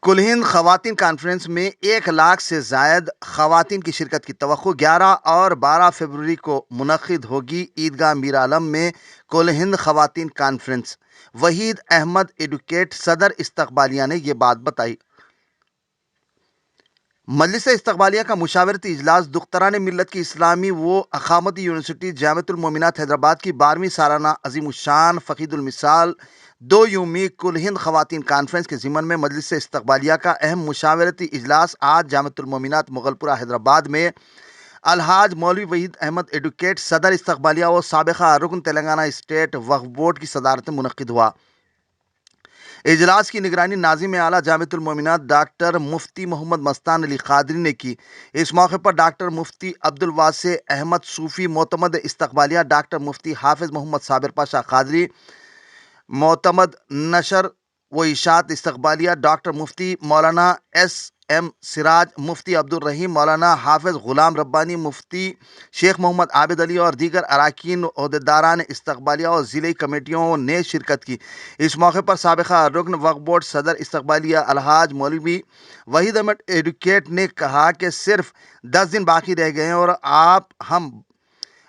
کل ہند خواتین کانفرنس میں 1 لاکھ سے زائد خواتین کی شرکت کی توقع 11 اور 12 فروری کو منعقد ہوگی عیدگاہ میر عالم میں کل ہند خواتین کانفرنس۔ وحید احمد ایڈوکیٹ صدر استقبالیہ نے یہ بات بتائی۔ مجلس استقبالیہ کا مشاورتی اجلاس دختران ملت کی اسلامی و اقامتی یونیورسٹی جامعۃ المومنات حیدرآباد کی 12ویں سالانہ عظیم الشان فقید المثال 2 یومی کل ہند خواتین کانفرنس کے ضمن میں مجلس استقبالیہ کا اہم مشاورتی اجلاس آج جامعۃ المومنات مغل پورہ حیدرآباد میں الحاج مولوی وحید احمد ایڈوکیٹ صدر استقبالیہ و سابقہ رکن تلنگانہ اسٹیٹ وقف بورڈ کی صدارت میں منعقد ہوا۔ اجلاس کی نگرانی ناظم اعلیٰ جامعۃ المومنات ڈاکٹر مفتی محمد مستان علی قادری نے کی۔ اس موقع پر ڈاکٹر مفتی عبدالواسع احمد صوفی معتمد استقبالیہ، ڈاکٹر مفتی حافظ محمد صابر پاشا قادری معتمد نشر و اشاعت استقبالیہ، ڈاکٹر مفتی مولانا ایس ایم سراج، مفتی عبدالرحیم، مولانا حافظ غلام ربانی، مفتی شیخ محمد عابد علی اور دیگر اراکین عہدیداران استقبالیہ اور ضلعی کمیٹیوں نے شرکت کی۔ اس موقع پر سابقہ رکن وقف بورڈ صدر استقبالیہ الحاج مولوی وحید احمد ایڈوکیٹ نے کہا کہ صرف 10 دن باقی رہ گئے ہیں اور ہم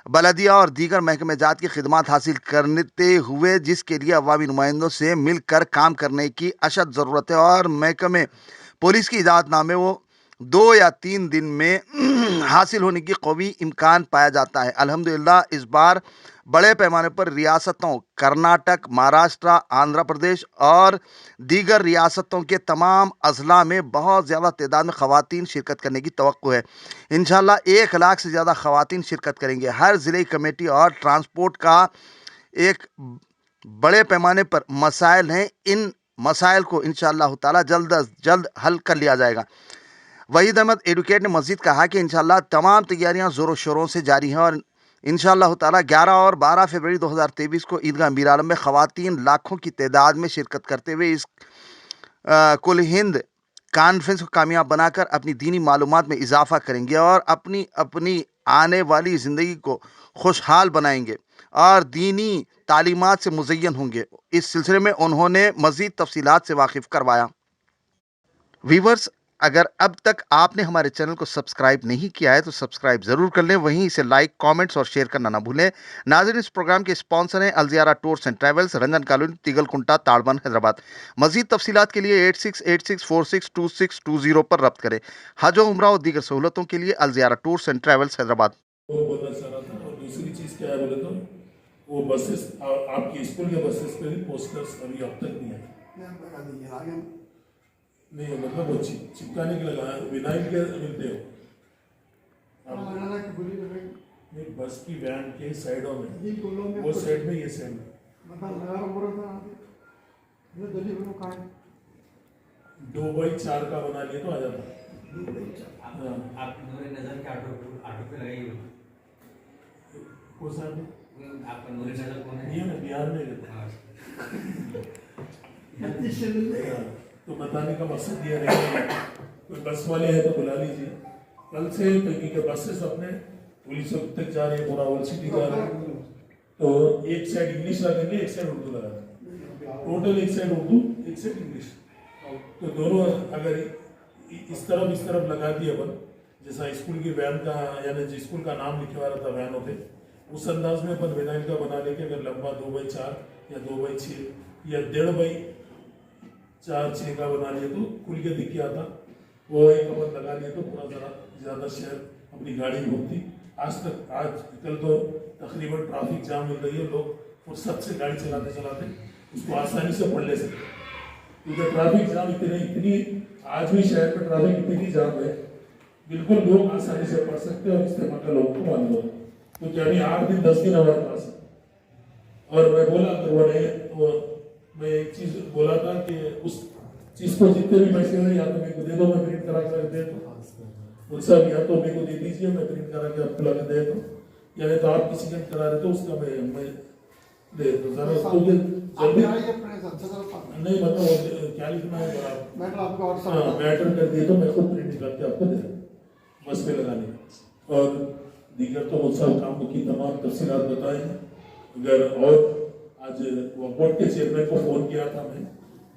بلدیہ اور دیگر محکمہ جات کی خدمات حاصل کرتے ہوئے جس کے لیے عوامی نمائندوں سے مل کر کام کرنے کی اشد ضرورت ہے اور محکمہ پولیس کی اجازت نامے وہ 2 یا 3 دن میں حاصل ہونے کی قوی امکان پایا جاتا ہے۔ الحمدللہ اس بار بڑے پیمانے پر ریاستوں کرناٹک، مہاراشٹر، آندھرا پردیش اور دیگر ریاستوں کے تمام اضلاع میں بہت زیادہ تعداد میں خواتین شرکت کرنے کی توقع ہے۔ انشاءاللہ 1 لاکھ سے زیادہ خواتین شرکت کریں گے۔ ہر ضلعی کمیٹی اور ٹرانسپورٹ کا ایک بڑے پیمانے پر مسائل ہیں، ان مسائل کو انشاءاللہ تعالی جلد از جلد حل کر لیا جائے گا۔ وحید احمد ایڈوکیٹ نے مزید کہا کہ انشاءاللہ تمام تیاریاں زور و شوروں سے جاری ہیں اور انشاءاللہ تعالی 11 اور 12 فروری 2023 کو عیدگاہ میر عالم میں خواتین لاکھوں کی تعداد میں شرکت کرتے ہوئے اس کل ہند کانفرنس کو کامیاب بنا کر اپنی دینی معلومات میں اضافہ کریں گے اور اپنی آنے والی زندگی کو خوشحال بنائیں گے اور دینی تعلیمات سے مزین ہوں گے۔ اس سلسلے میں انہوں نے مزید تفصیلات سے واقف کروایا۔ ویورز، اگر اب تک آپ نے ہمارے چینل کو سبسکرائب نہیں کیا ہے تو سبسکرائب ضرور کر لیں، وہیں اسے لائک، کامنٹس اور شیئر کرنا نہ بھولیں۔ ناظرین، اس پروگرام کے اسپانسر ہیں Al Ziyarah tours and travels, Ranjan colony, Tigal Kunta, Tadban, Hyderabad. مزید تفصیلات کے لیے 8686462620 پر رابطہ کریں۔ حج و عمرہ اور دیگر سہولتوں کے لیے الزیارہ ٹورز اینڈ ٹریولز، حیدرآباد۔ وہ بولنا چاہ رہا تھا، اور دوسری چیز کیا ہے بولے تو وہ بسز آپ کی اسکول کے بسز پہ بھی پوسٹرز ابھی اب تک نہیں آئے۔ نہیں مطلب وہ چپکانے کے لگا ونائل کے ملتے ہو نہیں، بس کی وین کے سائڈوں میں، وہ سائڈ میں، یہ سائڈ میں 2x4 کا بنا لیے تو آ جاتا۔ آپ نور نظر کے آٹو پہ لگائی ہوئی کون سا آپ کا نور نظر کون ہے؟ یہ نا بہار میں رہتا ہے، تو بتانے کا مقصد یہ نہیں ہے، کوئی بس والے ہیں تو بلا لیجیے کل سے، کیونکہ بسز اپنے پولیس تک جا رہے ہیں، موراول سٹی جا رہے ہیں، تو ایک سائڈ انگلش لگیں گے، ایک سائڈ اردو لگا دیں، ٹوٹل ایک سائڈ اردو ایک سائڈ انگلش، تو دونوں اگر اس طرف لگا دیا اپن، جیسا اسکول کی وین کا یعنی جس اسکول کا نام لکھے والا تھا وینوں پہ، اس انداز میں اپن وینائل کا بنا لے کے اگر لمبا 2x4 یا 2x6 یا 1.5x4-6 کا بنا لیا تو کھل کے دکھ کے آتا، وہ ایک اپن لگا لیا تو پورا ذرا زیادہ شہر اپنی گاڑی گھومتی۔ آج کل تو تقریباً ٹرافک جام مل رہی ہے، لوگ فرصت سے گاڑی چلاتے اس کو آسانی سے پڑھ لے سکتے، کیونکہ ٹرافک جام اتنی آج بھی شہر میں ٹرافک اتنی جام ہے، بالکل لوگ آسانی سے پڑھ سکتے ہیں اور استعمال کا لوگوں کو معلوم ہوتا، تو کیا نہیں 8 دن 10 دن ہمارے پاس۔ اور میں بولا میں ایک چیز بولا تھا کہ اس چیز کو جتنے بھی پیسے ہیں یا تو میرے کو دے دو، میں پرنٹ کرا کے دے دو، ان سب یا تو میرے کو دے دیجیے، میں پرنٹ کرا کے آپ کو لا کے دے دو، یعنی تو آپ کسی کا کرا رہے تو اس کا میں دے دو ذرا اس کو جلدی نہیں، مطلب کیا لکھنا ہے میٹر کر دیے تو میں خود پرنٹ نکال کے آپ کو دے دوں بس پہ لگانے کا، اور دیگر تو مجھ سے کام کی تمام تفصیلات بتائیں۔ اگر اور آج وقت کے چیئرمین کو فون کیا تھا میں